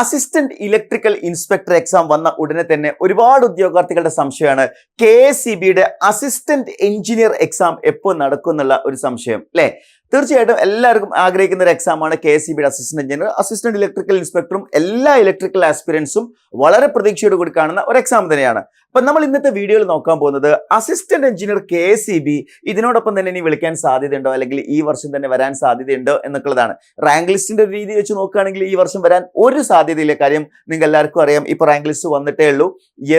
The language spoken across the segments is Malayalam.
അസിസ്റ്റന്റ് ഇലക്ട്രിക്കൽ ഇൻസ്പെക്ടർ എക്സാം വന്ന ഉടനെ തന്നെ ഒരുപാട് ഉദ്യോഗാർത്ഥികളുടെ സംശയമാണ് KSEBയുടെ അസിസ്റ്റന്റ് എഞ്ചിനീയർ എക്സാം എപ്പോൾ നടക്കും എന്നുള്ള ഒരു സംശയം അല്ലേ. തീർച്ചയായിട്ടും എല്ലാവർക്കും ആഗ്രഹിക്കുന്ന ഒരു എക്സാമാണ് KSEBയുടെ അസിസ്റ്റന്റ് എഞ്ചിനീയർ. അസിസ്റ്റന്റ് ഇലക്ട്രിക്കൽ ഇൻസ്പെക്ടറും എല്ലാ ഇലക്ട്രിക്കൽ ആസ്പിരൻസും വളരെ പ്രതീക്ഷയോട് കൂടി കാണുന്ന ഒരു എക്സാം തന്നെയാണ്. അപ്പൊ നമ്മൾ ഇന്നത്തെ വീഡിയോയിൽ നോക്കാൻ പോകുന്നത് അസിസ്റ്റന്റ് എഞ്ചിനീയർ KSEB ഇതിനോടൊപ്പം തന്നെ ഇനി വിളിക്കാൻ സാധ്യതയുണ്ടോ, അല്ലെങ്കിൽ ഈ വർഷം തന്നെ വരാൻ സാധ്യതയുണ്ടോ എന്നുള്ളതാണ്. റാങ്ക് ലിസ്റ്റിന്റെ ഒരു രീതി വെച്ച് നോക്കുകയാണെങ്കിൽ ഈ വർഷം വരാൻ ഒരു സാധ്യതയില്ല. കാര്യം നിങ്ങൾക്ക് എല്ലാവർക്കും അറിയാം, ഇപ്പൊ റാങ്ക് ലിസ്റ്റ് വന്നിട്ടേ ഉള്ളൂ.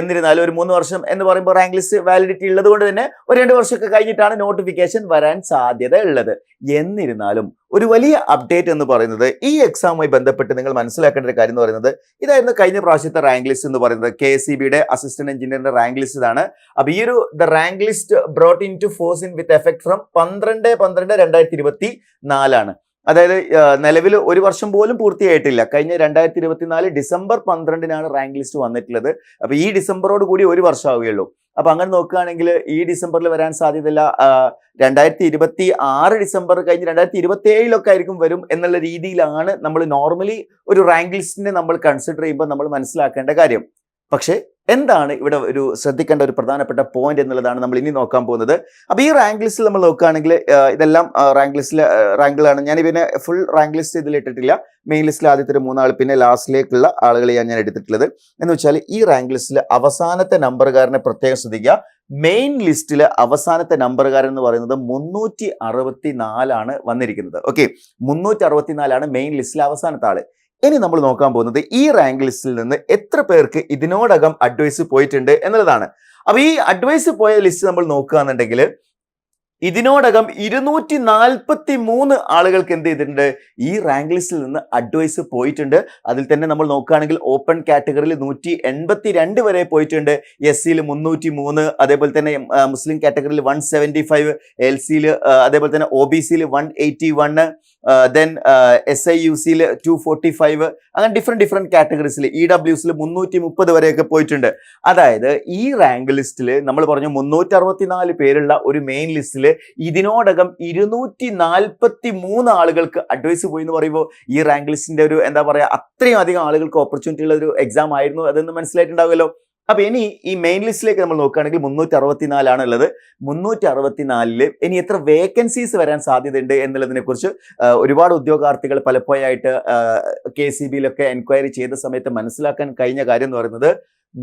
എന്നിരുന്നാലും ഒരു 3 വർഷം എന്ന് പറയുമ്പോൾ റാങ്ക് ലിസ്റ്റ് വാലിഡിറ്റി ഉള്ളത് കൊണ്ട് തന്നെ ഒരു 2 വർഷമൊക്കെ കഴിഞ്ഞിട്ടാണ് നോട്ടിഫിക്കേഷൻ വരാൻ സാധ്യത ഉള്ളത്. എന്നിരുന്നാലും ഒരു വലിയ അപ്ഡേറ്റ് എന്ന് പറയുന്നത് ഈ എക്സാമുമായി ബന്ധപ്പെട്ട് നിങ്ങൾ മനസ്സിലാക്കേണ്ട ഒരു കാര്യം എന്ന് പറയുന്നത് ഇതായിരുന്നു കഴിഞ്ഞ പ്രാവശ്യത്തെ റാങ്ക് ലിസ്റ്റ് എന്ന് പറയുന്നത്. KSEBയുടെ അസിസ്റ്റന്റ് എഞ്ചിനീയറിന്റെ റാങ്ക് ലിസ്റ്റ് ഇതാണ്. അപ്പൊ ഈ ഒരു rank list brought in to force in with effect from 12/12/2024 അതായത് നിലവിൽ ഒരു വർഷം പോലും പൂർത്തിയായിട്ടില്ല. കഴിഞ്ഞ 2024 ഡിസംബർ 12 റാങ്ക് ലിസ്റ്റ് വന്നിട്ടുള്ളത്. അപ്പൊ ഈ ഡിസംബറോട് കൂടി ഒരു വർഷം ആവുകയുള്ളൂ. അപ്പൊ അങ്ങനെ നോക്കുകയാണെങ്കിൽ ഈ ഡിസംബറിൽ വരാൻ സാധ്യതയില്ല. 2026 ഡിസംബർ കഴിഞ്ഞ് 2027 ആയിരിക്കും വരും എന്നുള്ള രീതിയിലാണ് നമ്മൾ നോർമലി ഒരു റാങ്ക് ലിസ്റ്റിനെ നമ്മൾ കൺസിഡർ ചെയ്യുമ്പോൾ നമ്മൾ മനസ്സിലാക്കേണ്ട കാര്യം. പക്ഷേ എന്താണ് ഇവിടെ ഒരു ശ്രദ്ധിക്കേണ്ട ഒരു പ്രധാനപ്പെട്ട പോയിന്റ് എന്നുള്ളതാണ് നമ്മൾ ഇനി നോക്കാൻ പോകുന്നത്. അപ്പൊ ഈ റാങ്ക് ലിസ്റ്റിൽ നമ്മൾ നോക്കുകയാണെങ്കിൽ ഇതെല്ലാം റാങ്ക് ലിസ്റ്റിലെ റാങ്കുകളാണ്. ഞാൻ ഇവനെ ഫുൾ റാങ്ക് ലിസ്റ്റ് ഇതിൽ ഇട്ടിട്ടില്ല. മെയിൻ ലിസ്റ്റിൽ ആദ്യത്തെ 3 ആൾ, പിന്നെ ലാസ്റ്റിലേക്കുള്ള ആളുകളെയാണ് ഞാൻ എടുത്തിട്ടുള്ളത്. എന്ന് വെച്ചാൽ ഈ റാങ്ക് ലിസ്റ്റിൽ അവസാനത്തെ നമ്പറുകാരനെ പ്രത്യേകം ശ്രദ്ധിക്കുക. മെയിൻ ലിസ്റ്റിലെ അവസാനത്തെ നമ്പറുകാരൻ എന്ന് പറയുന്നത് 364 വന്നിരിക്കുന്നത്. ഓക്കെ, 364 മെയിൻ ലിസ്റ്റിലെ അവസാനത്തെ ആള്. ഇനി നമ്മൾ നോക്കാൻ പോകുന്നത് ഈ റാങ്ക് ലിസ്റ്റിൽ നിന്ന് എത്ര പേർക്ക് ഇതിനോടകം അഡ്വൈസ് പോയിട്ടുണ്ട് എന്നുള്ളതാണ്. അപ്പൊ ഈ അഡ്വൈസ് പോയ ലിസ്റ്റ് നമ്മൾ നോക്കുകയാണെന്നുണ്ടെങ്കിൽ ഇതിനോടകം 243 ആളുകൾക്ക് എന്ത് ചെയ്തിട്ടുണ്ട്, ഈ റാങ്ക് ലിസ്റ്റിൽ നിന്ന് അഡ്വൈസ് പോയിട്ടുണ്ട്. അതിൽ തന്നെ നമ്മൾ നോക്കുകയാണെങ്കിൽ ഓപ്പൺ കാറ്റഗറിയിൽ 182 വരെ പോയിട്ടുണ്ട്, SCയിൽ 303, അതേപോലെ തന്നെ മുസ്ലിം കാറ്റഗറിയിൽ 175, LCയിൽ അതേപോലെ തന്നെ OBCയിൽ 181, ദെൻ SIUCയിൽ 245, അങ്ങനെ ഡിഫറെന്റ് കാറ്റഗറീസിൽ EWSയിൽ 330 വരെയൊക്കെ പോയിട്ടുണ്ട്. അതായത് ഈ റാങ്ക് ലിസ്റ്റിൽ നമ്മൾ പറഞ്ഞു 364 പേരുള്ള ഒരു മെയിൻ ലിസ്റ്റിൽ ഇതിനോടകം 243 ആളുകൾക്ക് അഡ്വൈസ് പോയി എന്ന് പറയുമ്പോൾ ഈ റാങ്ക് ലിസ്റ്റിന്റെ ഒരു എന്താ പറയാ, അത്രയും അധികം ആളുകൾക്ക് ഓപ്പർച്യൂണിറ്റി ഉള്ള ഒരു എക്സാം ആയിരുന്നു അതെന്ന് മനസ്സിലായിട്ടുണ്ടാവുമല്ലോ. അപ്പൊ ഇനി ഈ മെയിൻ ലിസ്റ്റിലേക്ക് നമ്മൾ നോക്കുകയാണെങ്കിൽ 364 ഉള്ളത്. 364 ഇനി എത്ര വേക്കൻസീസ് വരാൻ സാധ്യതയുണ്ട് എന്നുള്ളതിനെ കുറിച്ച് ഒരുപാട് ഉദ്യോഗാർത്ഥികൾ പലപ്പോഴായിട്ട് KSEBയിലൊക്കെ എൻക്വയറി ചെയ്ത സമയത്ത് മനസ്സിലാക്കാൻ കഴിഞ്ഞ കാര്യം എന്ന് പറയുന്നത്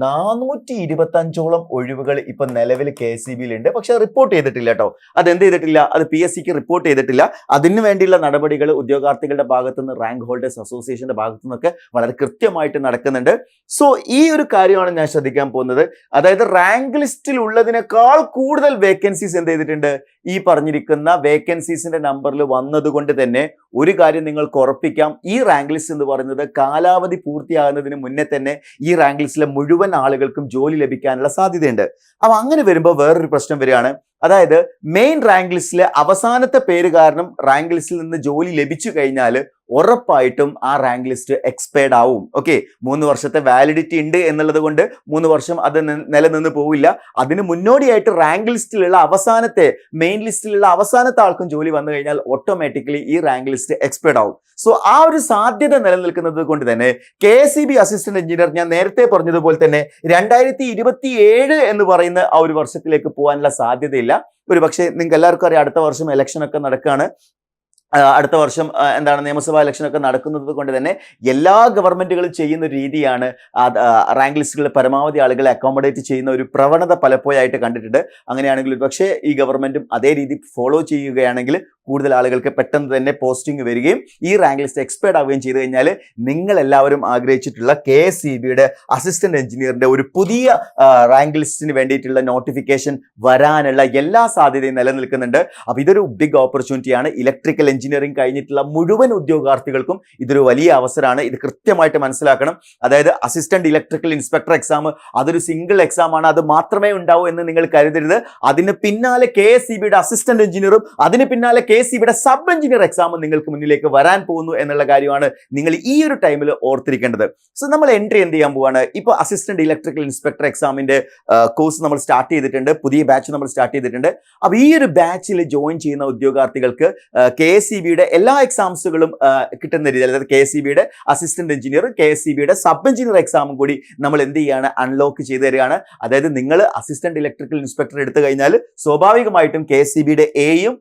425ഓളം ഒഴിവുകൾ ഇപ്പൊ നിലവിൽ KSEBയിൽ ഉണ്ട്. പക്ഷെ റിപ്പോർട്ട് ചെയ്തിട്ടില്ല കേട്ടോ. അതെന്ത് ചെയ്തിട്ടില്ല, അത് PSCക്ക് റിപ്പോർട്ട് ചെയ്തിട്ടില്ല. അതിനു വേണ്ടിയുള്ള നടപടികൾ ഉദ്യോഗാർത്ഥികളുടെ ഭാഗത്തുനിന്ന്, റാങ്ക് ഹോൾഡേഴ്സ് അസോസിയേഷന്റെ ഭാഗത്തു നിന്നൊക്കെ വളരെ കൃത്യമായിട്ട് നടക്കുന്നുണ്ട്. സോ ഈ ഒരു കാര്യമാണ് ഞാൻ ശ്രദ്ധിക്കാൻ പോകുന്നത്. അതായത് റാങ്ക് ലിസ്റ്റിൽ ഉള്ളതിനേക്കാൾ കൂടുതൽ വേക്കൻസീസ് എന്ത് ചെയ്തിട്ടുണ്ട്, ഈ പറഞ്ഞിരിക്കുന്ന വേക്കൻസീസിന്റെ നമ്പറിൽ വന്നതുകൊണ്ട് തന്നെ ഒരു കാര്യം നിങ്ങൾക്ക് ഉറപ്പിക്കാം, ഈ റാങ്ക് ലിസ്റ്റ് എന്ന് പറയുന്നത് കാലാവധി പൂർത്തിയാകുന്നതിന് മുന്നേ തന്നെ ഈ റാങ്ക് ലിസ്റ്റിലെ മുഴുവൻ ആളുകൾക്കും ജോലി ലഭിക്കാനുള്ള സാധ്യതയുണ്ട്. അപ്പൊ അങ്ങനെ വരുമ്പോൾ വേറൊരു പ്രശ്നം വരികയാണ്. അതായത് മെയിൻ റാങ്ക് ലിസ്റ്റിലെ അവസാനത്തെ പേര് കാരണം റാങ്ക് ലിസ്റ്റിൽ നിന്ന് ജോലി ലഭിച്ചു കഴിഞ്ഞാൽ ഉറപ്പായിട്ടും ആ റാങ്ക് ലിസ്റ്റ് എക്സ്പയർഡ് ആവും. ഓക്കെ, 3 വർഷത്തെ വാലിഡിറ്റി ഉണ്ട് എന്നുള്ളത് കൊണ്ട് 3 വർഷം അത് നിലനിന്ന് പോവില്ല. അതിന് മുന്നോടിയായിട്ട് റാങ്ക് ലിസ്റ്റിലുള്ള അവസാനത്തെ, മെയിൻ ലിസ്റ്റിലുള്ള അവസാനത്തെ ആൾക്കും ജോലി വന്നു കഴിഞ്ഞാൽ ഓട്ടോമാറ്റിക്കലി ഈ റാങ്ക് ലിസ്റ്റ് എക്സ്പയർഡ് ആവും. സോ ആ ഒരു സാധ്യത നിലനിൽക്കുന്നത് കൊണ്ട് തന്നെ KSEB അസിസ്റ്റന്റ് എഞ്ചിനീയർ ഞാൻ നേരത്തെ പറഞ്ഞതുപോലെ തന്നെ 2027 എന്ന് പറയുന്ന ആ ഒരു വർഷത്തിലേക്ക് പോകാനുള്ള സാധ്യതയില്ല. ഒരു പക്ഷേ നിങ്ങൾക്ക് എല്ലാവർക്കും അറിയാം, അടുത്ത വർഷം ഇലക്ഷൻ ഒക്കെ നടക്കുകയാണ്. അടുത്ത വർഷം എന്താണ് നിയമസഭാ ഇലക്ഷൻ ഒക്കെ നടക്കുന്നത് കൊണ്ട് തന്നെ എല്ലാ ഗവൺമെന്റുകളും ചെയ്യുന്ന ഒരു രീതിയാണ് റാങ്ക് ലിസ്റ്റുകളിൽ പരമാവധി ആളുകളെ അക്കോമഡേറ്റ് ചെയ്യുന്ന ഒരു പ്രവണത പലപ്പോഴായിട്ട് കണ്ടിട്ടുണ്ട്. അങ്ങനെയാണെങ്കിൽ പക്ഷേ ഈ ഗവൺമെന്റും അതേ രീതി ഫോളോ ചെയ്യുകയാണെങ്കിൽ കൂടുതൽ ആളുകൾക്ക് പെട്ടെന്ന് തന്നെ പോസ്റ്റിംഗ് വരികയും ഈ റാങ്ക് ലിസ്റ്റ് എക്സ്പയർഡ് ആവുകയും ചെയ്തു കഴിഞ്ഞാൽ നിങ്ങൾ എല്ലാവരും ആഗ്രഹിച്ചിട്ടുള്ള KSEBയുടെ അസിസ്റ്റന്റ് എഞ്ചിനീയറിന്റെ ഒരു പുതിയ റാങ്ക് ലിസ്റ്റിന് വേണ്ടിയിട്ടുള്ള നോട്ടിഫിക്കേഷൻ വരാനുള്ള എല്ലാ സാധ്യതയും നിലനിൽക്കുന്നുണ്ട്. അപ്പൊ ഇതൊരു ബിഗ് ഓപ്പർച്യൂണിറ്റിയാണ്. ഇലക്ട്രിക്കൽ എഞ്ചിനീയറിംഗ് കഴിഞ്ഞിട്ടുള്ള മുഴുവൻ ഉദ്യോഗാർത്ഥികൾക്കും ഇതൊരു വലിയ അവസരമാണ്. ഇത് കൃത്യമായിട്ട് മനസ്സിലാക്കണം. അതായത് അസിസ്റ്റന്റ് ഇലക്ട്രിക്കൽ ഇൻസ്പെക്ടർ എക്സാം അതൊരു സിംഗിൾ എക്സാം ആണ്, അത് മാത്രമേ ഉണ്ടാവൂ എന്ന് നിങ്ങൾ കരുതരുത്. അതിന് പിന്നാലെ KSEBയുടെ അസിസ്റ്റന്റ് എഞ്ചിനീയറും അതിന് പിന്നാലെ KSEBയുടെ സബ് എഞ്ചിനീയർ എക്സാമും നിങ്ങൾക്ക് മുന്നിലേക്ക് വരാൻ പോകുന്നു എന്നുള്ള കാര്യമാണ് നിങ്ങൾ ഈ ഒരു ടൈമിൽ ഓർത്തിരിക്കേണ്ടത്. സോ നമ്മൾ എൻട്രി എന്ത് ചെയ്യാൻ പോവാണ്, ഇപ്പൊ അസിസ്റ്റന്റ് ഇലക്ട്രിക്കൽ ഇൻസ്പെക്ടർ എക്സാമിന്റെ കോഴ്സ് നമ്മൾ സ്റ്റാർട്ട് ചെയ്തിട്ടുണ്ട്. പുതിയ ബാച്ച് നമ്മൾ സ്റ്റാർട്ട് ചെയ്തിട്ടുണ്ട്. അപ്പൊ ഈ ഒരു ബാച്ചിൽ ജോയിൻ ചെയ്യുന്ന ഉദ്യോഗാർത്ഥികൾക്ക് KSEBയുടെ എല്ലാ എക്സാംസുകളും കിട്ടുന്ന രീതിയിൽ, അതായത് KSEBയുടെ അസിസ്റ്റന്റ് എഞ്ചിനീയർ, KSEBയുടെ സബ് എഞ്ചിനീയർ എക്സാമും കൂടി നമ്മൾ എന്ത് ചെയ്യാണ്, അൺലോക്ക് ചെയ്ത് തരികയാണ്. അതായത് നിങ്ങൾ അസിസ്റ്റന്റ് ഇലക്ട്രിക്കൽ ഇൻസ്പെക്ടർ എടുത്തു കഴിഞ്ഞാൽ സ്വാഭാവികമായിട്ടും KSEBയുടെ എയും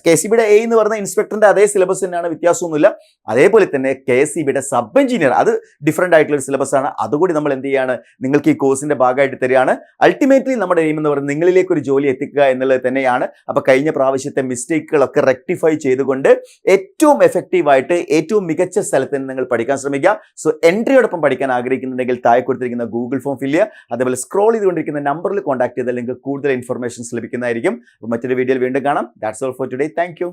KSEBയുടെ എ എന്ന് പറഞ്ഞ ഇൻസ്പെക്ടറിന്റെ അതേ സിലബസ് തന്നെയാണ്, വ്യത്യാസമൊന്നുമില്ല. അതേപോലെ തന്നെ KSEBയുടെ സബ് എഞ്ചിനീയർ, അത് ഡിഫറെന്റ് ആയിട്ടുള്ള ഒരു സിലബസ് ആണ്. അതുകൂടി നമ്മൾ എന്ത് ചെയ്യാണ്, നിങ്ങൾക്ക് ഈ കോഴ്സിന്റെ ഭാഗമായിട്ട് തരികയാണ്. അൾട്ടിമേറ്റ്ലി നമ്മുടെ എയിം എന്ന് പറയുന്നത് നിങ്ങളിലേക്ക് ഒരു ജോലി എത്തിക്കുക എന്നുള്ളത് തന്നെയാണ്. അപ്പൊ കഴിഞ്ഞ പ്രാവശ്യത്തെ മിസ്റ്റേക്കുകളൊക്കെ റെക്ടിഫൈ ചെയ്തുകൊണ്ട് ഏറ്റവും എഫക്റ്റീവായിട്ട് ഏറ്റവും മികച്ച സ്ഥലത്ത് നിന്ന് നിങ്ങൾ പഠിക്കാൻ ശ്രമിക്കുക. സോ എൻട്രിയോടൊപ്പം പഠിക്കാൻ ആഗ്രഹിക്കുന്നുണ്ടെങ്കിൽ താഴെ കൊടുത്തിരിക്കുന്ന ഗൂഗിൾ ഫോം ഫില്ല് ചെയ്യുക. അതേപോലെ സ്ക്രോൾ ചെയ്തുകൊണ്ടിരിക്കുന്ന നമ്പറിൽ കോൺടാക്ട് ചെയ്താൽ നിങ്ങൾക്ക് കൂടുതൽ ഇൻഫർമേഷൻസ് ലഭിക്കുന്നതായിരിക്കും. മറ്റൊരു വീഡിയോയിൽ വീണ്ടും കാണാം. That's all for today. Thank you.